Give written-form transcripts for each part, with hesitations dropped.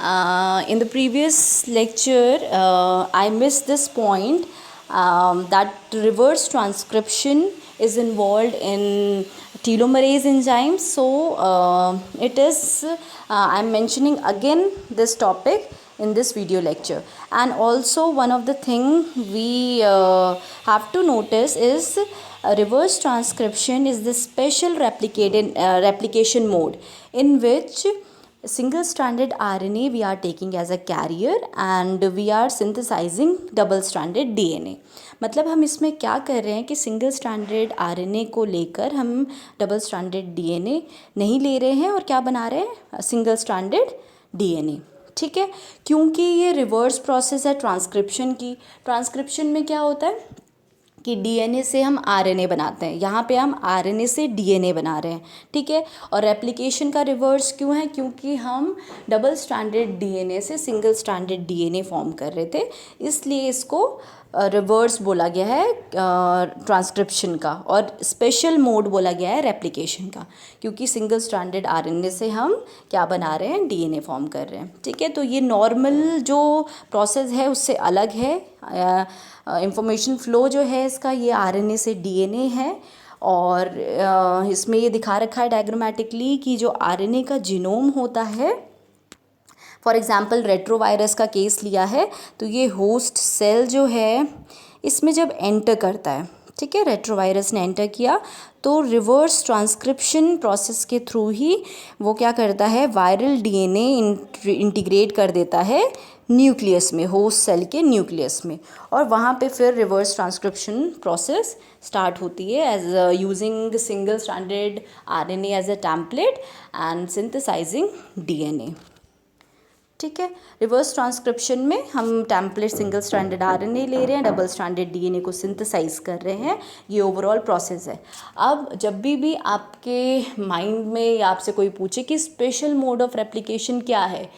In the previous lecture, I missed this point that reverse transcription is involved in telomerase enzymes. So, I'm mentioning again this topic in this video lecture. And also one of the thing we have to notice is reverse transcription is the special replication mode in which single stranded RNA we are taking as a carrier and we are synthesizing double stranded DNA. मतलब हम इसमें क्या कर रहे हैं कि single stranded RNA को लेकर हम डबल स्ट्रैंडेड डीएनए नहीं ले रहे हैं और क्या बना रहे हैं, सिंगल स्ट्रैंडेड डीएनए. ठीक है, क्योंकि ये रिवर्स प्रोसेस है ट्रांसक्रिप्शन की. ट्रांसक्रिप्शन में क्या होता है कि डीएनए से हम आरएनए बनाते हैं, यहाँ पे हम आरएनए से डीएनए बना रहे हैं. ठीक है, और रेप्लिकेशन का रिवर्स क्यों है, क्योंकि हम डबल स्ट्रैंडेड डीएनए से सिंगल स्ट्रैंडेड डीएनए फॉर्म कर रहे थे, इसलिए इसको रिवर्स बोला गया है ट्रांसक्रिप्शन का, और स्पेशल मोड बोला गया है रेप्लिकेशन का, क्योंकि सिंगल स्ट्रैंडेड आरएनए से हम क्या बना रहे हैं, डीएनए फॉर्म कर रहे हैं. ठीक है, तो ये नॉर्मल जो प्रोसेस है उससे अलग है. इंफॉर्मेशन फ़्लो जो है इसका, ये आरएनए से डीएनए है. और इसमें ये दिखा रखा है डायग्रामेटिकली कि जो आरएनए का जीनोम होता है, फॉर एग्ज़ाम्पल रेट्रोवायरस का केस लिया है, तो ये होस्ट सेल जो है इसमें जब एंटर करता है, ठीक है, रेट्रोवायरस ने एंटर किया, तो रिवर्स ट्रांसक्रिप्शन प्रोसेस के थ्रू ही वो क्या करता है, वायरल डीएनए इंटीग्रेट कर देता है न्यूक्लियस में, होस्ट सेल के न्यूक्लियस में, और वहाँ पे फिर रिवर्स ट्रांसक्रिप्शन प्रोसेस स्टार्ट होती है as using single stranded RNA as a template and synthesizing DNA. ठीक है, रिवर्स ट्रांसक्रिप्शन में हम टेम्पलेट सिंगल स्ट्रैंडेड आरएनए ले रहे हैं, डबल स्ट्रैंडेड डीएनए को सिंथेसाइज कर रहे हैं. ये ओवरऑल प्रोसेस है. अब जब भी आपके माइंड में या आपसे कोई पूछे कि स्पेशल मोड ऑफ रेप्लिकेशन क्या है,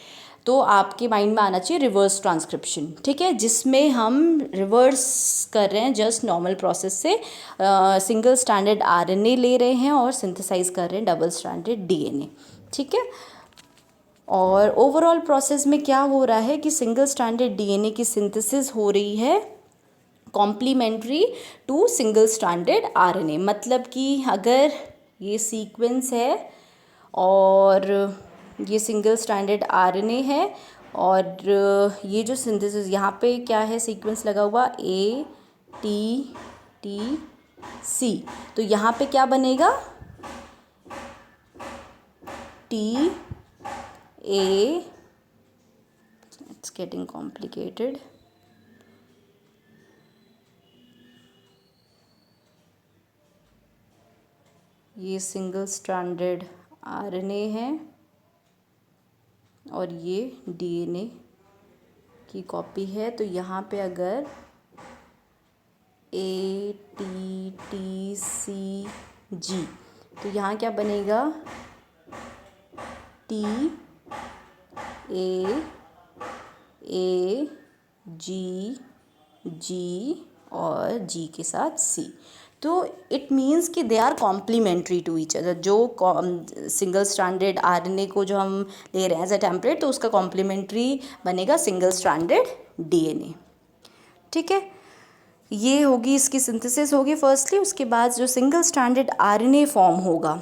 तो आपके माइंड में आना चाहिए रिवर्स ट्रांसक्रिप्शन. ठीक है, जिसमें हम रिवर्स कर रहे हैं जस्ट नॉर्मल प्रोसेस से, सिंगल स्ट्रैंडेड आरएनए ले रहे हैं और सिंथेसाइज कर रहे हैं डबल स्ट्रैंडेड डीएनए. ठीक है, और ओवरऑल प्रोसेस में क्या हो रहा है कि सिंगल स्ट्रैंडेड डीएनए की सिंथेसिस हो रही है complementary to single stranded RNA. मतलब कि अगर ये सीक्वेंस है और ये सिंगल स्ट्रैंडेड आरएनए है, और ये जो सिंथेसिस यहाँ पे क्या है, सीक्वेंस लगा हुआ A T T C, तो यहाँ पे क्या बनेगा, T A, it's getting complicated. ये सिंगल स्ट्रैंडेड आरएनए है और ये डीएनए की कॉपी है. तो यहाँ पे अगर A T T C G, तो यहाँ क्या बनेगा, T A A G G और G के साथ C. तो इट मीन्स कि they are complementary to each other. जो सिंगल स्ट्रैंडेड आरएनए को जो हम ले रहे हैं एज अ टेम्पलेट, तो उसका कॉम्प्लीमेंट्री बनेगा सिंगल स्ट्रैंडेड डीएनए. ठीक है, ये होगी इसकी सिंथेसिस होगी फर्स्टली. उसके बाद जो सिंगल स्ट्रैंडेड आरएनए फॉर्म होगा,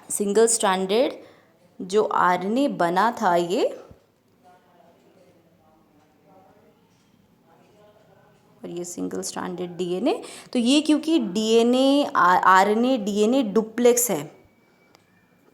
सिंगल स्ट्रैंडेड जो आरएनए बना था ये, और ये सिंगल स्ट्रैंडेड डीएनए, तो ये क्योंकि डीएनए आरएनए डीएनए डुप्लेक्स है.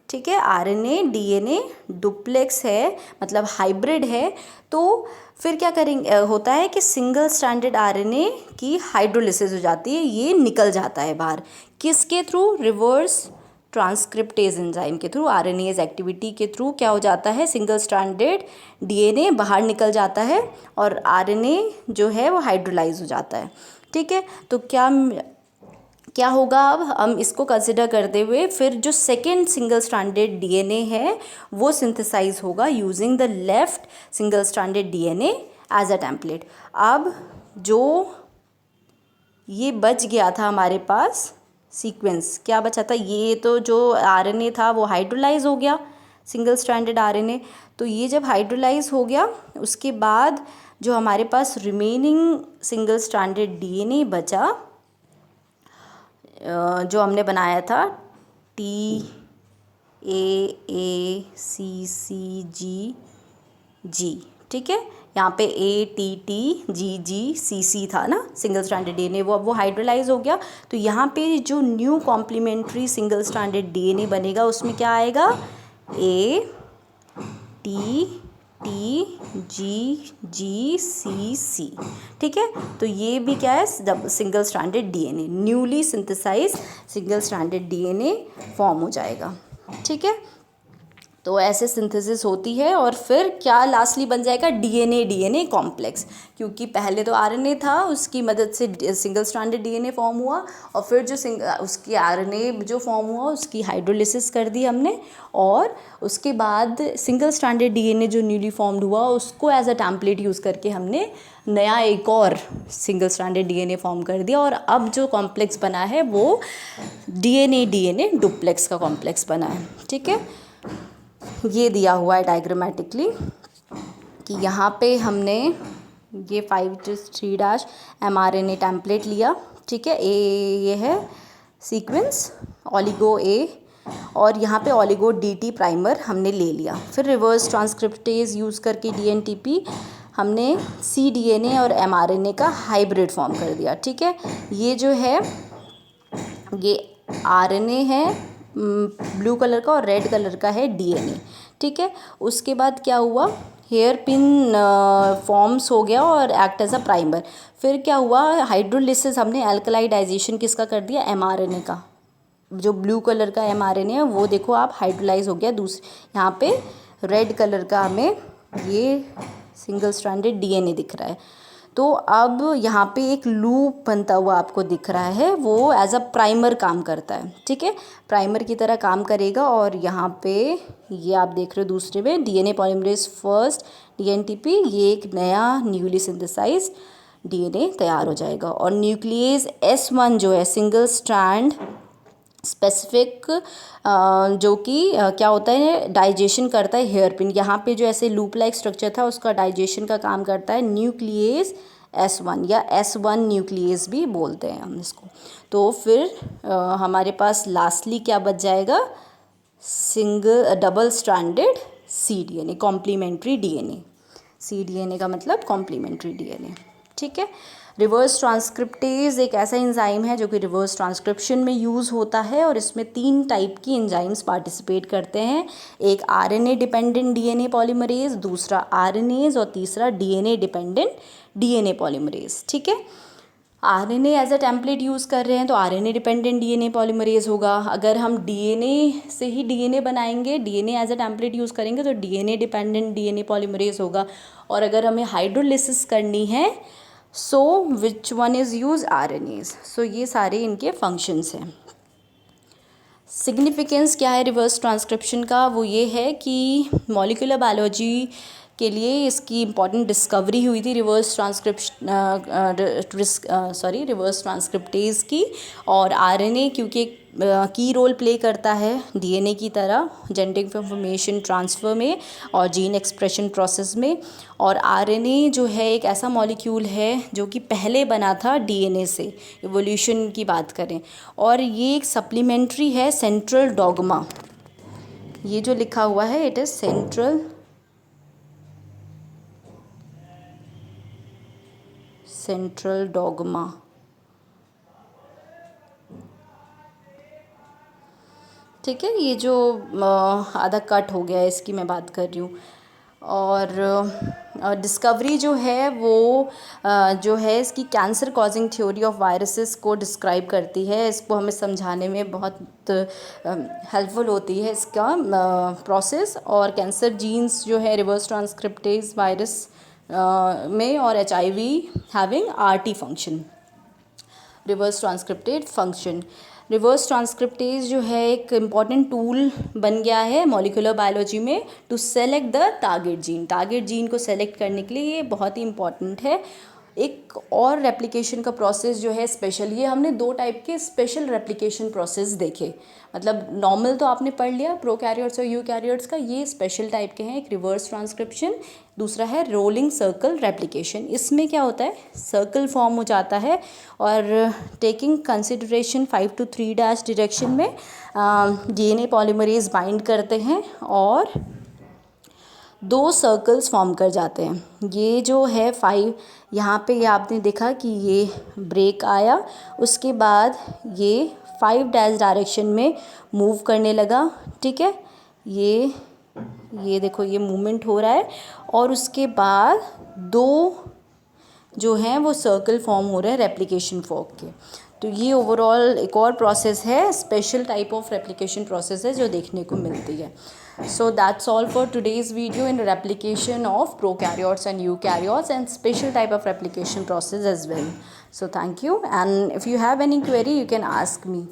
ठीक है, आरएनए डीएनए डुप्लेक्स है, मतलब हाइब्रिड है. तो फिर क्या करेंगे, होता है कि सिंगल स्ट्रैंडेड आरएनए की हाइड्रोलिसिस हो जाती है, ये निकल जाता है बाहर. किसके थ्रू, रिवर्स ट्रांसक्रिप्टेज एंजाइम के थ्रू, आरएनएज एक्टिविटी के थ्रू क्या हो जाता है, सिंगल स्ट्रैंडेड डीएनए बाहर निकल जाता है और आरएनए जो है वो हाइड्रोलाइज हो जाता है. ठीक है, तो क्या होगा, अब हम इसको कंसिडर करते हुए फिर जो सेकेंड सिंगल स्ट्रैंडेड डीएनए है वो सिंथेसाइज होगा using the left single stranded DNA as a template. अब जो ये बच गया था हमारे पास सीक्वेंस, क्या बचा था, ये तो जो आरएनए था वो हाइड्रोलाइज हो गया, सिंगल स्ट्रैंडेड आरएनए। तो ये जब हाइड्रोलाइज हो गया उसके बाद जो हमारे पास रिमेनिंग सिंगल स्ट्रैंडेड डीएनए बचा, जो हमने बनाया था TAACCGG, ठीक है, यहाँ पे ATTGGCC था ना सिंगल स्ट्रैंडेड डीएनए, वो हाइड्रोलाइज हो गया। तो यहाँ पे जो new complementary single stranded DNA बनेगा उसमें क्या आएगा, ATTGGCC, ठीक है। तो ये भी क्या है, single stranded DNA, newly synthesize single stranded DNA form हो जाएगा, ठीक है। तो ऐसे सिंथेसिस होती है और फिर क्या लास्टली बन जाएगा, डीएनए कॉम्प्लेक्स, क्योंकि पहले तो आरएनए था, उसकी मदद से सिंगल स्ट्रैंडेड डीएनए फॉर्म हुआ और फिर जो उसकी आरएनए जो फॉर्म हुआ उसकी हाइड्रोलिसिस कर दी हमने, और उसके बाद सिंगल स्ट्रैंडेड डीएनए जो न्यूली फॉर्म्ड हुआ उसको एज अ टेम्पलेट यूज़ करके हमने नया एक और सिंगल स्ट्रैंडेड डीएनए फॉर्म कर दिया, और अब जो कॉम्प्लेक्स बना है वो डीएनए डुप्लेक्स का कॉम्प्लेक्स बना है, ठीक है। ये दिया हुआ है डायग्रामेटिकली कि यहाँ पे हमने ये 5'3' mRNA टेम्पलेट लिया, ठीक है। ये है सीक्वेंस ओलिगो ए, और यहाँ पे ओलिगो DT प्राइमर हमने ले लिया। फिर रिवर्स ट्रांसक्रिप्टेज यूज़ करके DNTP हमने cDNA और mRNA का हाइब्रिड फॉर्म कर दिया, ठीक है। ये जो है ये RNA है ब्लू कलर का और रेड कलर का है DNA, ठीक है। उसके बाद क्या हुआ, हेयर पिन फॉर्म्स हो गया और एक्ट एज अ प्राइमर। फिर क्या हुआ, हाइड्रोलिसिस हमने एल्कलाइडाइजेशन किसका कर दिया, mRNA का, जो ब्लू कलर का mRNA है वो देखो आप हाइड्रोलाइज हो गया। दूसरे यहाँ पे रेड कलर का हमें ये सिंगल स्ट्रैंडेड DNA दिख रहा है। तो अब यहाँ पे एक लूप बनता हुआ आपको दिख रहा है, वो एज अ प्राइमर काम करता है, ठीक है, प्राइमर की तरह काम करेगा। और यहाँ पे ये आप देख रहे हो दूसरे में DNA पॉलीमरेज फर्स्ट DNTP, ये एक नया न्यूली सिंथेसाइज DNA तैयार हो जाएगा। और न्यूक्लियस S1 जो है सिंगल स्ट्रैंड स्पेसिफिक, जो कि क्या होता है, डाइजेशन करता है हेयर पिन। यहाँ पे जो ऐसे लूप लाइक स्ट्रक्चर था उसका डाइजेशन का काम करता है न्यूक्लियस S1 या S1 न्यूक्लियस भी बोलते हैं हम इसको। तो फिर हमारे पास लास्टली क्या बच जाएगा, double stranded cDNA, complementary DNA। cDNA का मतलब कॉम्प्लीमेंट्री DNA, ठीक है। रिवर्स ट्रांसक्रिप्टेज एक ऐसा एंजाइम है जो कि रिवर्स ट्रांसक्रिप्शन में यूज़ होता है, और इसमें 3 टाइप की एंजाइम्स पार्टिसिपेट करते हैं, एक RNA डिपेंडेंट DNA पॉलीमरेज, दूसरा RNase और तीसरा DNA डिपेंडेंट DNA पॉलीमरेज, ठीक है। RNA as a template use कर रहे हैं तो RNA डिपेंडेंट DNA पॉलीमरेज होगा। अगर हम DNA से ही DNA बनाएंगे, DNA as a template use करेंगे तो DNA डिपेंडेंट DNA पॉलीमरेज होगा। और अगर हमें हाइड्रोलिसिस करनी है so which one is use RNase। So ये सारे इनके फंक्शंस हैं। सिग्निफिकेंस क्या है रिवर्स ट्रांसक्रिप्शन का, वो ये है कि मॉलिक्यूलर बायोलॉजी के लिए इसकी इम्पॉर्टेंट डिस्कवरी हुई थी रिवर्स ट्रांसक्रिप्टेज की। और RNA क्योंकि एक की रोल प्ले करता है DNA की तरह जेनेटिक इंफॉर्मेशन ट्रांसफ़र में और जीन एक्सप्रेशन प्रोसेस में। और RNA जो है एक ऐसा मॉलिक्यूल है जो कि पहले बना था DNA से, इवोल्यूशन की बात करें। और ये एक सप्लीमेंट्री है सेंट्रल डॉगमा, ये जो लिखा हुआ है इट इज़ सेंट्रल डॉगमा, ठीक है। ये जो आधा कट हो गया है इसकी मैं बात कर रही हूँ। और डिस्कवरी जो है वो जो है इसकी cancer causing theory of viruses को डिस्क्राइब करती है। इसको हमें समझाने में बहुत हेल्पफुल होती है इसका प्रोसेस। और कैंसर जीन्स जो है रिवर्स ट्रांसक्रिप्टेज वायरस में और HIV having RT function, reverse transcripted function. Reverse transcriptase जो है एक इम्पॉर्टेंट टूल बन गया है मॉलिक्यूलर बायोलॉजी में to select the target gene. Target gene को सेलेक्ट करने के लिए ये बहुत ही इम्पॉर्टेंट है। एक और रेप्लिकेशन का प्रोसेस जो है स्पेशल, ये हमने 2 टाइप के स्पेशल रेप्लिकेशन प्रोसेस देखे। मतलब नॉर्मल तो आपने पढ़ लिया प्रोकैरियोट्स और यूकैरियोट्स का, ये स्पेशल टाइप के हैं। एक रिवर्स ट्रांसक्रिप्शन, दूसरा है रोलिंग सर्कल रेप्लिकेशन। इसमें क्या होता है, सर्कल फॉर्म हो जाता है और टेकिंग कंसिडरेशन 5 to 3' डायरेक्शन में डीएनए पॉलीमरेज बाइंड करते हैं और 2 सर्कल्स फॉर्म कर जाते हैं। ये जो है 5, यहाँ पे ये आपने देखा कि ये ब्रेक आया, उसके बाद ये 5' डायरेक्शन में मूव करने लगा, ठीक है। ये देखो ये मूवमेंट हो रहा है और उसके बाद 2 जो हैं वो सर्कल फॉर्म हो रहे हैं रेप्लिकेशन फॉर्क के। तो ये ओवरऑल एक और प्रोसेस है, special type of replication process है जो देखने को मिलती है। So that's all for today's video in replication of prokaryotes and eukaryotes and special type of replication process as well. So thank you, and if you have any query you can ask me.